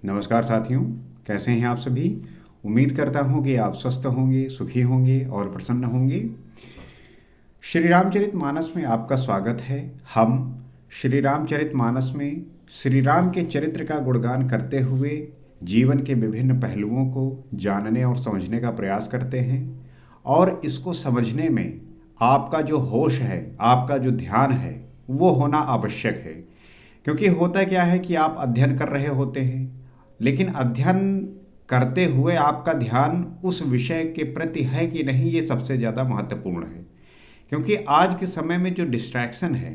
नमस्कार साथियों, कैसे हैं आप सभी। उम्मीद करता हूं कि आप स्वस्थ होंगे, सुखी होंगे और प्रसन्न होंगे। श्री रामचरितमानस में आपका स्वागत है। हम श्री रामचरितमानस में श्री राम के चरित्र का गुणगान करते हुए जीवन के विभिन्न पहलुओं को जानने और समझने का प्रयास करते हैं। और इसको समझने में आपका जो होश है, आपका जो ध्यान है, वो होना आवश्यक है। क्योंकि होता क्या है कि आप अध्ययन कर रहे होते हैं, लेकिन अध्ययन करते हुए आपका ध्यान उस विषय के प्रति है कि नहीं, ये सबसे ज़्यादा महत्वपूर्ण है। क्योंकि आज के समय में जो डिस्ट्रैक्शन है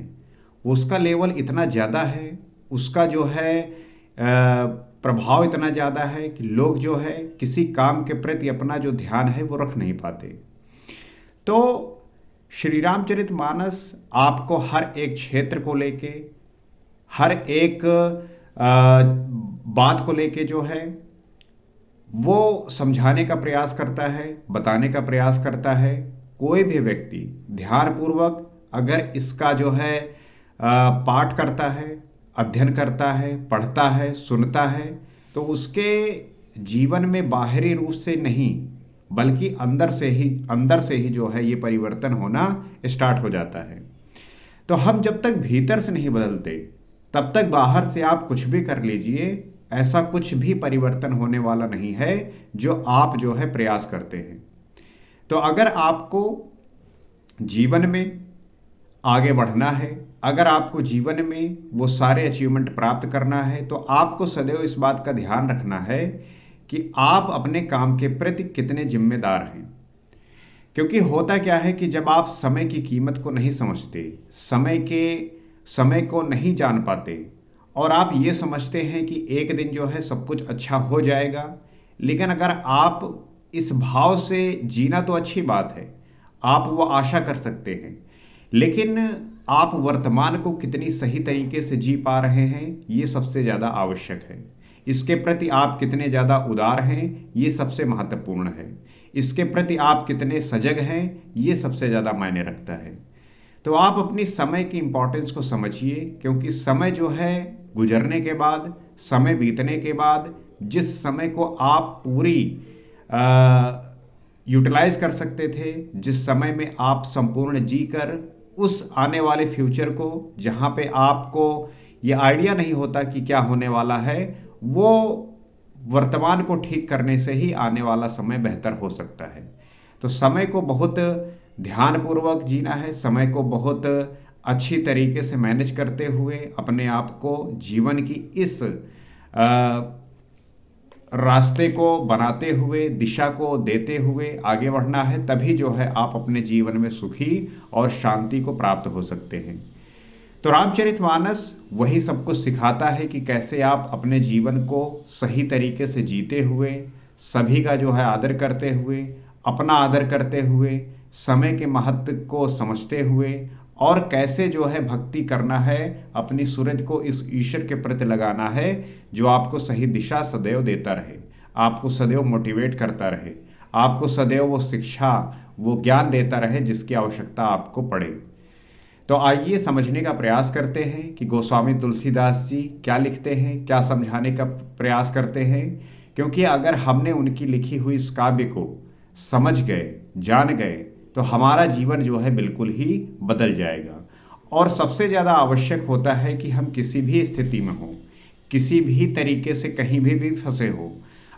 उसका लेवल इतना ज़्यादा है, उसका जो है प्रभाव इतना ज़्यादा है कि लोग जो है किसी काम के प्रति अपना जो ध्यान है वो रख नहीं पाते। तो श्री रामचरितमानस आपको हर एक क्षेत्र को लेके, हर एक बात को लेके जो है वो समझाने का प्रयास करता है, बताने का प्रयास करता है। कोई भी व्यक्ति ध्यानपूर्वक अगर इसका जो है पाठ करता है, अध्ययन करता है, पढ़ता है, सुनता है, तो उसके जीवन में बाहरी रूप से नहीं बल्कि अंदर से ही जो है ये परिवर्तन होना स्टार्ट हो जाता है। तो हम जब तक भीतर से नहीं बदलते तब तक बाहर से आप कुछ भी कर लीजिए, ऐसा कुछ भी परिवर्तन होने वाला नहीं है जो आप जो है प्रयास करते हैं। तो अगर आपको जीवन में आगे बढ़ना है, अगर आपको जीवन में वो सारे अचीवमेंट प्राप्त करना है, तो आपको सदैव इस बात का ध्यान रखना है कि आप अपने काम के प्रति कितने जिम्मेदार हैं। क्योंकि होता क्या है कि जब आप समय की कीमत को नहीं समझते, समय को नहीं जान पाते और आप ये समझते हैं कि एक दिन जो है सब कुछ अच्छा हो जाएगा, लेकिन अगर आप इस भाव से जीना तो अच्छी बात है, आप वो आशा कर सकते हैं, लेकिन आप वर्तमान को कितनी सही तरीके से जी पा रहे हैं ये सबसे ज़्यादा आवश्यक है। इसके प्रति आप कितने ज़्यादा उदार हैं ये सबसे महत्वपूर्ण है। इसके प्रति आप कितने सजग हैं ये सबसे ज़्यादा मायने रखता है। तो आप अपनी समय की इम्पोर्टेंस को समझिए, क्योंकि समय जो है गुजरने के बाद, समय बीतने के बाद, जिस समय को आप पूरी यूटिलाइज कर सकते थे, जिस समय में आप संपूर्ण जीकर उस आने वाले फ्यूचर को, जहाँ पे आपको ये आइडिया नहीं होता कि क्या होने वाला है, वो वर्तमान को ठीक करने से ही आने वाला समय बेहतर हो सकता है। तो समय को बहुत ध्यानपूर्वक जीना है, समय को बहुत अच्छी तरीके से मैनेज करते हुए अपने आप को जीवन की इस रास्ते को बनाते हुए, दिशा को देते हुए आगे बढ़ना है। तभी जो है आप अपने जीवन में सुखी और शांति को प्राप्त हो सकते हैं। तो रामचरितमानस वही सब कुछ सिखाता है कि कैसे आप अपने जीवन को सही तरीके से जीते हुए, सभी का जो है आदर करते हुए, अपना आदर करते हुए, समय के महत्व को समझते हुए, और कैसे जो है भक्ति करना है, अपनी सूरज को इस ईश्वर के प्रति लगाना है जो आपको सही दिशा सदैव देता रहे, आपको सदैव मोटिवेट करता रहे, आपको सदैव वो शिक्षा, वो ज्ञान देता रहे जिसकी आवश्यकता आपको पड़े। तो आइए समझने का प्रयास करते हैं कि गोस्वामी तुलसीदास जी क्या लिखते हैं, क्या समझाने का प्रयास करते हैं। क्योंकि अगर हमने उनकी लिखी हुई इस काव्य को समझ गए, जान गए, तो हमारा जीवन जो है बिल्कुल ही बदल जाएगा। और सबसे ज़्यादा आवश्यक होता है कि हम किसी भी स्थिति में हो, किसी भी तरीके से कहीं भी फंसे हो,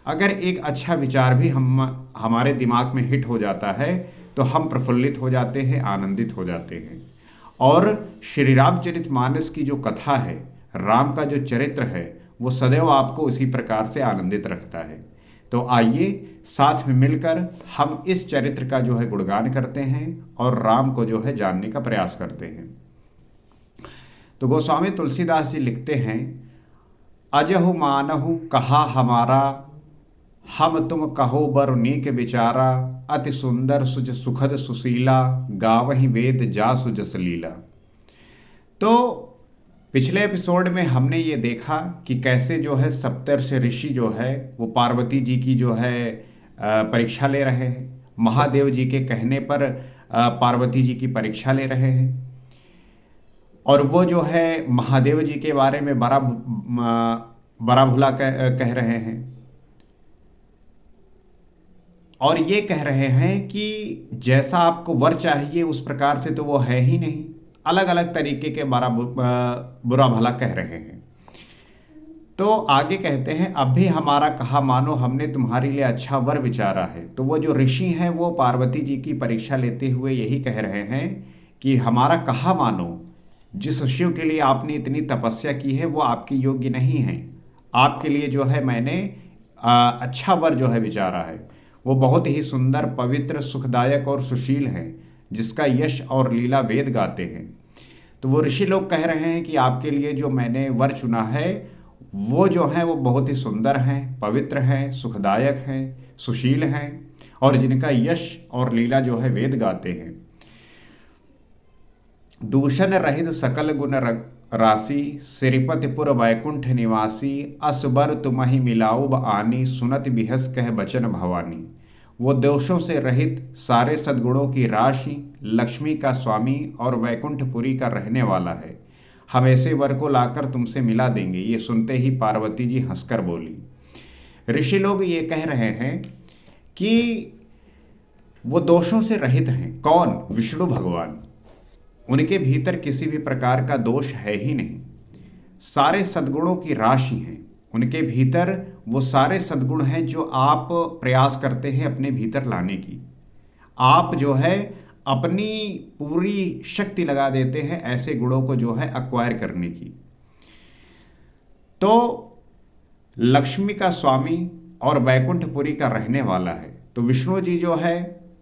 अगर एक अच्छा विचार भी हमारे दिमाग में हिट हो जाता है तो हम प्रफुल्लित हो जाते हैं, आनंदित हो जाते हैं। और श्री रामचरितमानस की जो कथा है, राम का जो चरित्र है, वो सदैव आपको इसी प्रकार से आनंदित रखता है। तो आइए साथ में मिलकर हम इस चरित्र का जो है गुणगान करते हैं और राम को जो है जानने का प्रयास करते हैं। तो गोस्वामी तुलसीदास जी लिखते हैं, अजहु मानहु कहा हमारा, हम तुम कहो बर नीक विचारा, अति सुंदर सुज सुखद सुशीला, गावहि वेद जासु जस लीला। तो पिछले एपिसोड में हमने ये देखा कि कैसे जो है सप्तर्षि ऋषि जो है वो पार्वती जी की जो है परीक्षा ले रहे हैं। महादेव जी के कहने पर पार्वती जी की परीक्षा ले रहे हैं। और वो जो है महादेव जी के बारे में बड़ा बड़ा भूला कह रहे हैं, और ये कह रहे हैं कि जैसा आपको वर चाहिए उस प्रकार से तो वो है ही नहीं। अलग अलग तरीके के बुरा भला कह रहे हैं। तो आगे कहते हैं, अब भी हमारा कहा मानो, हमने तुम्हारे लिए अच्छा वर विचारा है। तो वो जो ऋषि हैं वो पार्वती जी की परीक्षा लेते हुए यही कह रहे हैं कि हमारा कहा मानो, जिस शिव के लिए आपने इतनी तपस्या की है वो आपके योग्य नहीं है। आपके लिए जो है मैंने अच्छा वर जो है विचारा है, वो बहुत ही सुंदर, पवित्र, सुखदायक और सुशील है, जिसका यश और लीला वेद गाते हैं। तो वो ऋषि लोग कह रहे हैं कि आपके लिए जो मैंने वर चुना है वो जो है वो बहुत ही सुंदर हैं, पवित्र हैं, सुखदायक हैं, सुशील हैं, और जिनका यश और लीला जो है वेद गाते हैं। दूषण रहित सकल गुण राशि, श्रीपतिपुर वैकुंठ निवासी, असबर तुम्हि मिलाऊब आनी, सुनत बिहस कह बचन भवानी। वो दोषों से रहित, सारे सद्गुणों की राशि, लक्ष्मी का स्वामी और वैकुंठपुरी का रहने वाला है। हम ऐसे वर को लाकर तुमसे मिला देंगे। ये सुनते ही पार्वती जी हंसकर बोली। ऋषि लोग ये कह रहे हैं कि वो दोषों से रहित हैं। कौन? विष्णु भगवान। उनके भीतर किसी भी प्रकार का दोष है ही नहीं। सारे सद्गुणों की राशि हैं उनके भीतर। वो सारे सद्गुण हैं जो आप प्रयास करते हैं अपने भीतर लाने की। आप जो है अपनी पूरी शक्ति लगा देते हैं ऐसे गुणों को जो है अक्वायर करने की। तो लक्ष्मी का स्वामी और वैकुंठपुरी का रहने वाला है। तो विष्णु जी जो है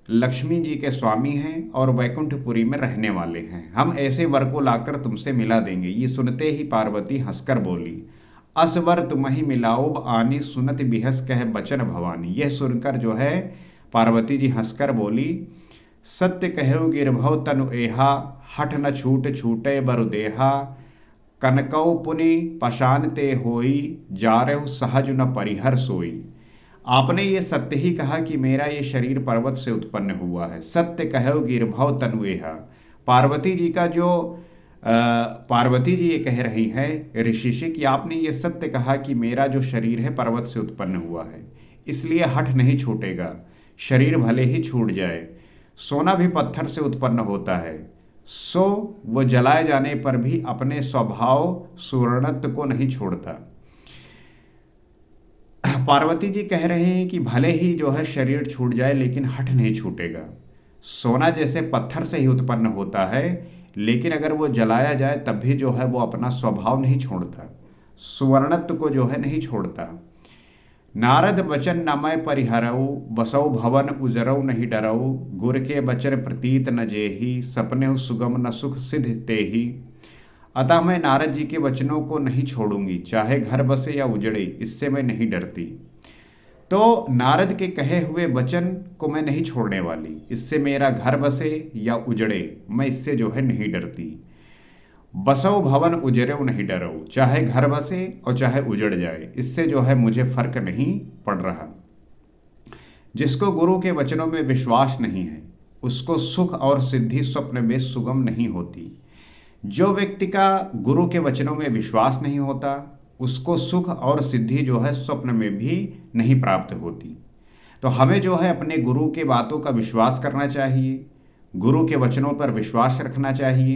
लक्ष्मी जी के स्वामी हैं और वैकुंठपुरी में रहने वाले हैं। हम ऐसे वर को लाकर तुमसे मिला देंगे। ये सुनते ही पार्वती हंसकर बोली, असवर तुम्हि मिलाऊब आनी, सुनत बिहस कह बचन भवानी। यह सुनकर जो है पार्वती जी हंसकर बोली, सत्य कहो गिरभव तनु एहा, हठ न छूट छूटे बरुदेहा, कनकौ पुनि पशान ते होई, जारहु सहज न परिहर सोई। आपने ये सत्य ही कहा कि मेरा ये शरीर पर्वत से उत्पन्न हुआ है। सत्य कहो गिरभव तनु एहा। पार्वती जी का जो पार्वती जी ये कह रही हैं ऋषि से कि आपने ये सत्य कहा कि मेरा जो शरीर है पर्वत से उत्पन्न हुआ है, इसलिए हठ नहीं छूटेगा। शरीर भले ही छूट जाए, सोना भी पत्थर से उत्पन्न होता है, सो वो जलाए जाने पर भी अपने स्वभाव सुवर्णत्व को नहीं छोड़ता। पार्वती जी कह रहे हैं कि भले ही जो है शरीर छूट जाए लेकिन हठ नहीं छूटेगा। सोना जैसे पत्थर से ही उत्पन्न होता है, लेकिन अगर वो जलाया जाए तब भी जो है वो अपना स्वभाव नहीं छोड़ता, सुवर्णत्व को जो है नहीं छोड़ता। नारद बचन न मैं परिहरऊ, बसौ भवन उजरऊ नहीं डरऊ, गुर के बचन प्रतीत न जेही, सपने सुगम न सुख सिद्ध तेही। अतः मैं नारद जी के वचनों को नहीं छोड़ूंगी, चाहे घर बसे या उजड़े, इससे मैं नहीं डरती। तो नारद के कहे हुए वचन को मैं नहीं छोड़ने वाली, इससे मेरा घर बसे या उजड़े मैं इससे जो है नहीं डरती। बसो भवन उजरेऊ नहीं डरो, चाहे घर बसे और चाहे उजड़ जाए, इससे जो है मुझे फर्क नहीं पड़ रहा। जिसको गुरु के वचनों में विश्वास नहीं है उसको सुख और सिद्धि स्वप्न में सुगम नहीं होती। जो व्यक्ति का गुरु के वचनों में विश्वास नहीं होता उसको सुख और सिद्धि जो है स्वप्न में भी नहीं प्राप्त होती। तो हमें जो है अपने गुरु के बातों का विश्वास करना चाहिए, गुरु के वचनों पर विश्वास रखना चाहिए,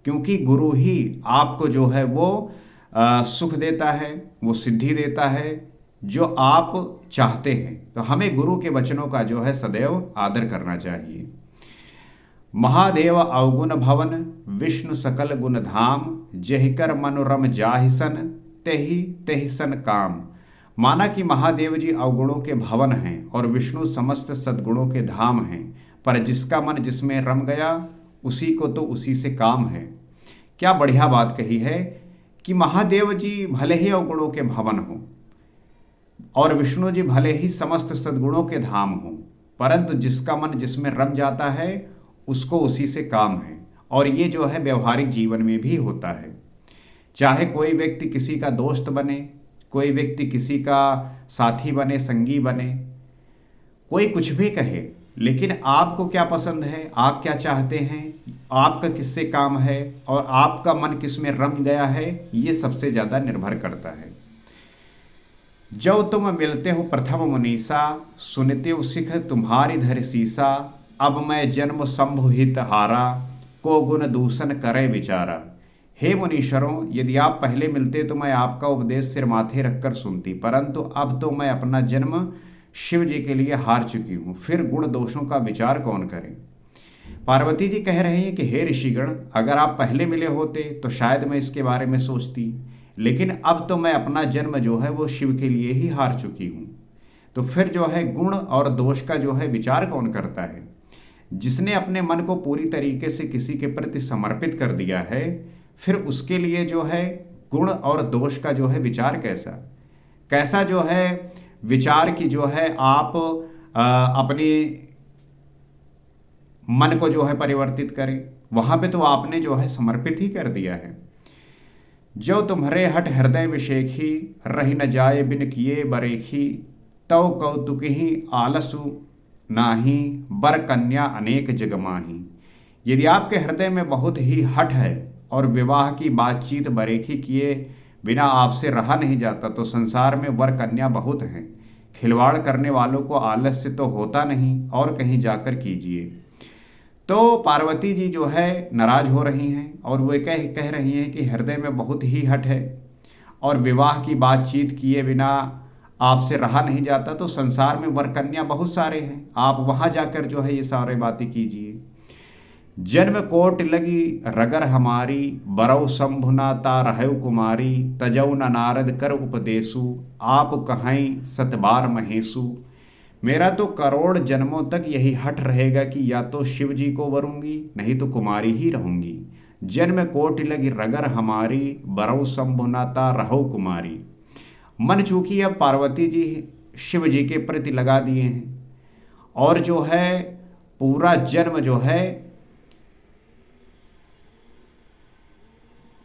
क्योंकि गुरु ही आपको जो है वो सुख देता है, वो सिद्धि देता है जो आप चाहते हैं। तो हमें गुरु के वचनों का जो है सदैव आदर करना चाहिए। महादेव अवगुण भवन, विष्णु सकल गुण धाम, जहिकर मनोरम जाहिसन, तेहि तेहिसन काम। माना कि महादेव जी अवगुणों के भवन हैं और विष्णु समस्त सद्गुणों के धाम हैं, पर जिसका मन जिसमें रम गया उसी को तो उसी से काम है। क्या बढ़िया बात कही है कि महादेव जी भले ही अवगुणों के भवन हों और विष्णु जी भले ही समस्त सद्गुणों के धाम हों, परंतु जिसका मन जिसमें रम जाता है उसको उसी से काम है। और ये जो है व्यवहारिक जीवन में भी होता है। चाहे कोई व्यक्ति किसी का दोस्त बने, कोई व्यक्ति किसी का साथी बने, संगी बने, कोई कुछ भी कहे, लेकिन आपको क्या पसंद है, आप क्या चाहते हैं, आपका किससे काम है और आपका मन किस में रम गया है, ये सबसे ज़्यादा निर्भर करता है। जो तुम मिलते हो प्रथम मुनीसा, सुनते सिख तुम्हारी धर सीसा, अब मैं जन्म संभुहित हारा, को गुण दूषण करे विचारा। हे मुनीश्वरों, यदि आप पहले मिलते तो मैं आपका उपदेश सिर माथे रखकर सुनती, परंतु अब तो मैं अपना जन्म शिव जी के लिए हार चुकी हूँ, फिर गुण दोषों का विचार कौन करे। पार्वती जी कह रहे हैं कि हे ऋषिगण, अगर आप पहले मिले होते तो शायद मैं इसके बारे में सोचती, लेकिन अब तो मैं अपना जन्म जो है वो शिव के लिए ही हार चुकी हूँ, तो फिर जो है गुण और दोष का जो है विचार कौन करता है। जिसने अपने मन को पूरी तरीके से किसी के प्रति समर्पित कर दिया है, फिर उसके लिए जो है गुण और दोष का जो है विचार कैसा कैसा जो है विचार की जो है आप अपनी मन को जो है परिवर्तित करें। वहां पे तो आपने जो है समर्पित ही कर दिया है। जो तुम्हारे हट हृदय विषेखी, रही न जाए बिन किए बरेखी, तव कौतुक ही आलसु नाही, बर कन्या अनेक जगमाही। यदि आपके हृदय में बहुत ही हट है और विवाह की बातचीत बरेखी किए बिना आपसे रहा नहीं जाता, तो संसार में वर कन्या बहुत हैं। खिलवाड़ करने वालों को आलस्य तो होता नहीं, और कहीं जाकर कीजिए। तो पार्वती जी जो है नाराज हो रही हैं और वे कह रही हैं कि हृदय में बहुत ही हट है और विवाह की बातचीत किए बिना आपसे रहा नहीं जाता, तो संसार में वर कन्या बहुत सारे हैं, आप वहां जाकर जो है ये सारे बातें कीजिए। जन्म कोट लगी रगर हमारी, बरौ शंभुनाता रहु कुमारी, तजौ न नारद कर उपदेशु, आप कहाई सतबार महेशु। मेरा तो करोड़ जन्मों तक यही हट रहेगा कि या तो शिव जी को वरूंगी, नहीं तो कुमारी ही रहूंगी। जन्म कोट लगी रगर हमारी, बरौ शंभुनाता रहु कुमारी। मन चूंकि अब पार्वती जी शिव जी के प्रति लगा दिए हैं और जो है पूरा जन्म जो है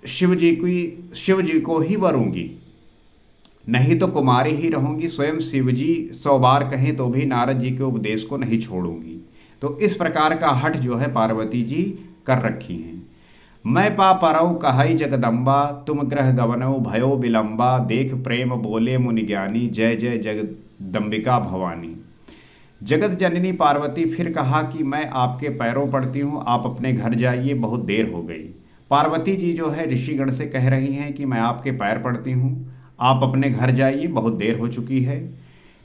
शिव जी को ही वरूंगी, नहीं तो कुमारी ही रहूंगी। स्वयं शिव जी 100 बार कहें तो भी नारद जी के उपदेश को नहीं छोड़ूंगी। तो इस प्रकार का हठ जो है पार्वती जी कर रखी हैं। मैं पा परऊ कहाई जगदम्बा, तुम ग्रह गवनऊ भयो विलंबा, देख प्रेम बोले मुनि ज्ञानी, जय जय जगदम्बिका भवानी। जगत जननी पार्वती फिर कहा कि मैं आपके पैरों पड़ती हूँ, आप अपने घर जाइए, बहुत देर हो गई। पार्वती जी जो है ऋषिगण से कह रही हैं कि मैं आपके पैर पड़ती हूँ, आप अपने घर जाइए, बहुत देर हो चुकी है।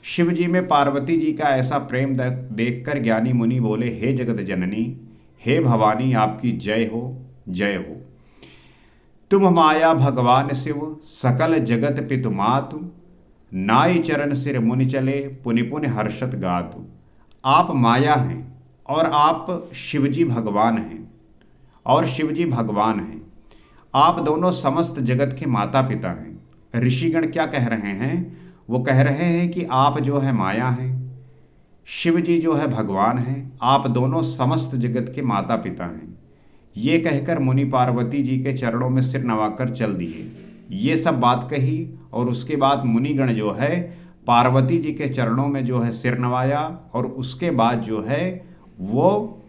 शिव जी में पार्वती जी का ऐसा प्रेम देखकर ज्ञानी मुनि बोले, हे जगत जननी, हे भवानी, आपकी जय हो, जय हो। तुम माया भगवान शिव, सकल जगत पितु मातु, नाई चरण सिर मुनि चले, पुनि पुनि हर्षत गातु। आप माया हैं और आप शिवजी भगवान हैं, और शिवजी भगवान हैं। आप दोनों समस्त जगत के माता पिता हैं। ऋषिगण क्या कह रहे हैं? वो कह रहे हैं कि आप जो है माया हैं, शिव जी जो है भगवान हैं, आप दोनों समस्त जगत के माता पिता हैं। ये कहकर मुनि पार्वती जी के चरणों में सिर नवाकर चल दिए। ये सब बात कही और उसके बाद मुनिगण जो है पार्वती जी के चरणों में जो है सिर नवाया, और उसके बाद जो है वो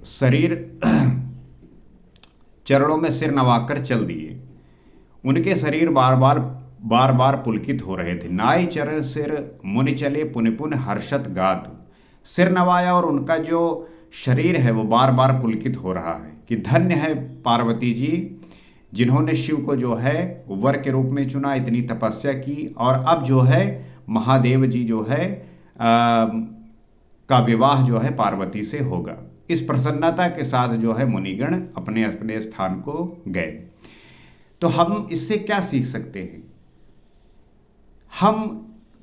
शरीर चरणों में सिर नवाकर चल दिए। उनके शरीर बार बार पुलकित हो रहे थे। नाई चरण सिर मुनि चले, पुनि पुनि हर्षत गात। सिर नवाया और उनका जो शरीर है वो बार बार पुलकित हो रहा है कि धन्य है पार्वती जी, जिन्होंने शिव को जो है वर के रूप में चुना, इतनी तपस्या की, और अब जो है महादेव जी जो है का विवाह जो है पार्वती से होगा। इस प्रसन्नता के साथ जो है मुनिगण अपने अपने स्थान को गए। तो हम इससे क्या सीख सकते हैं? हम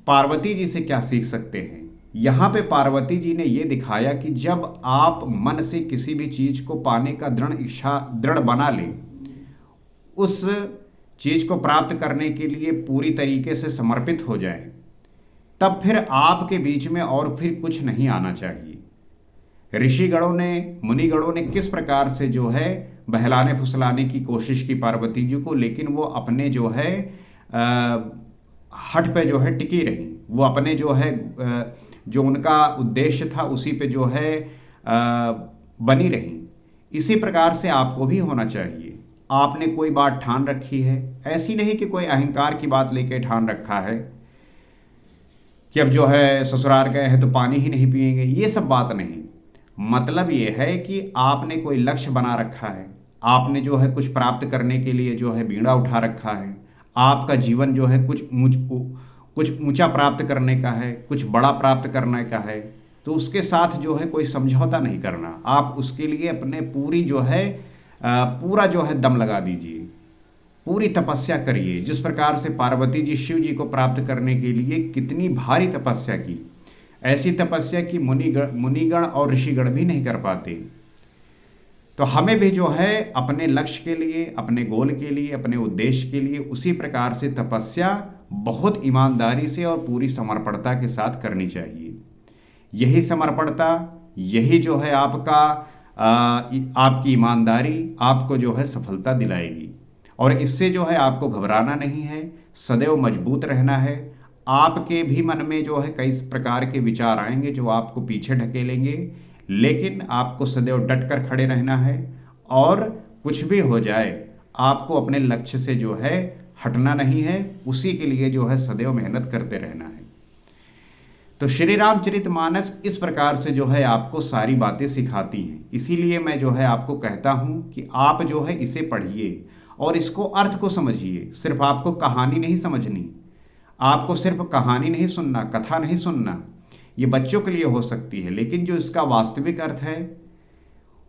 पार्वती जी से क्या सीख सकते हैं? यहाँ पे पार्वती जी ने ये दिखाया कि जब आप मन से किसी भी चीज को पाने का दृढ़ बना लें, उस चीज को प्राप्त करने के लिए पूरी तरीके से समर्पित हो जाएं, तब फिर आपके बीच में और फिर कुछ नहीं आना चाहिए। ऋषिगणों ने, मुनिगणों ने किस प्रकार से जो है बहलाने फुसलाने की कोशिश की पार्वती जी को, लेकिन वो अपने जो है हट पे जो है टिकी रही। वो अपने जो है जो उनका उद्देश्य था उसी पे जो है बनी रही। इसी प्रकार से आपको भी होना चाहिए। आपने कोई बात ठान रखी है, ऐसी नहीं कि कोई अहंकार की बात लेके ठान रखा है कि अब जो है ससुराल गए हैं तो पानी ही नहीं पिएंगे, ये सब बात नहीं। मतलब ये है कि आपने कोई लक्ष्य बना रखा है, आपने जो है कुछ प्राप्त करने के लिए जो है बीड़ा उठा रखा है, आपका जीवन जो है कुछ ऊंचा प्राप्त करने का है, कुछ बड़ा प्राप्त करने का है, तो उसके साथ जो है कोई समझौता नहीं करना। आप उसके लिए अपने पूरी जो है पूरा जो है दम लगा दीजिए, पूरी तपस्या करिए। जिस प्रकार से पार्वती जी शिव जी को प्राप्त करने के लिए कितनी भारी तपस्या की, ऐसी तपस्या की मुनिगण और ऋषिगण भी नहीं कर पाते। तो हमें भी जो है अपने लक्ष्य के लिए, अपने गोल के लिए, अपने उद्देश्य के लिए उसी प्रकार से तपस्या बहुत ईमानदारी से और पूरी समर्पणता के साथ करनी चाहिए। यही समर्पणता, यही जो है आपकी ईमानदारी आपको जो है सफलता दिलाएगी। और इससे जो है आपको घबराना नहीं है, सदैव मजबूत रहना है। आपके भी मन में जो है कई प्रकार के विचार आएंगे जो आपको पीछे ढकेलेंगे, लेकिन आपको सदैव डट कर खड़े रहना है। और कुछ भी हो जाए, आपको अपने लक्ष्य से जो है हटना नहीं है, उसी के लिए जो है सदैव मेहनत करते रहना है। तो श्री रामचरितमानस इस प्रकार से जो है आपको सारी बातें सिखाती हैं। इसीलिए मैं जो है आपको कहता हूँ कि आप जो है इसे पढ़िए और इसको अर्थ को समझिए। सिर्फ आपको कहानी नहीं समझनी, आपको सिर्फ कहानी नहीं सुनना, कथा नहीं सुनना, ये बच्चों के लिए हो सकती है, लेकिन जो इसका वास्तविक अर्थ है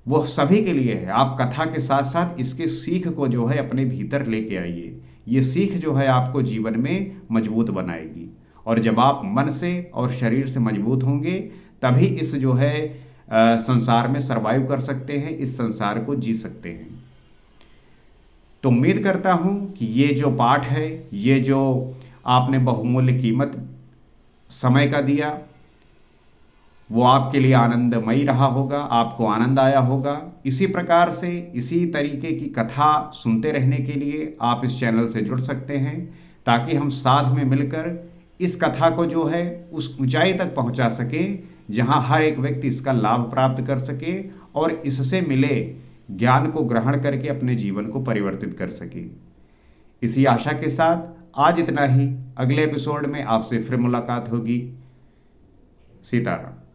वो सभी के लिए है। आप कथा के साथ साथ इसके सीख को जो है अपने भीतर लेके आइए। ये सीख जो है आपको जीवन में मजबूत बनाएगी, और जब आप मन से और शरीर से मजबूत होंगे तभी इस जो है संसार में सरवाइव कर सकते हैं, इस संसार को जी सकते हैं। तो उम्मीद करता हूँ कि ये जो पाठ है, ये जो आपने बहुमूल्य कीमत समय का दिया, वो आपके लिए आनंदमयी रहा होगा, आपको आनंद आया होगा। इसी प्रकार से इसी तरीके की कथा सुनते रहने के लिए आप इस चैनल से जुड़ सकते हैं, ताकि हम साथ में मिलकर इस कथा को जो है उस ऊंचाई तक पहुंचा सके जहां हर एक व्यक्ति इसका लाभ प्राप्त कर सके और इससे मिले ज्ञान को ग्रहण करके अपने जीवन को परिवर्तित कर सके। इसी आशा के साथ आज इतना ही। अगले एपिसोड में आपसे फिर मुलाकात होगी। सीताराम।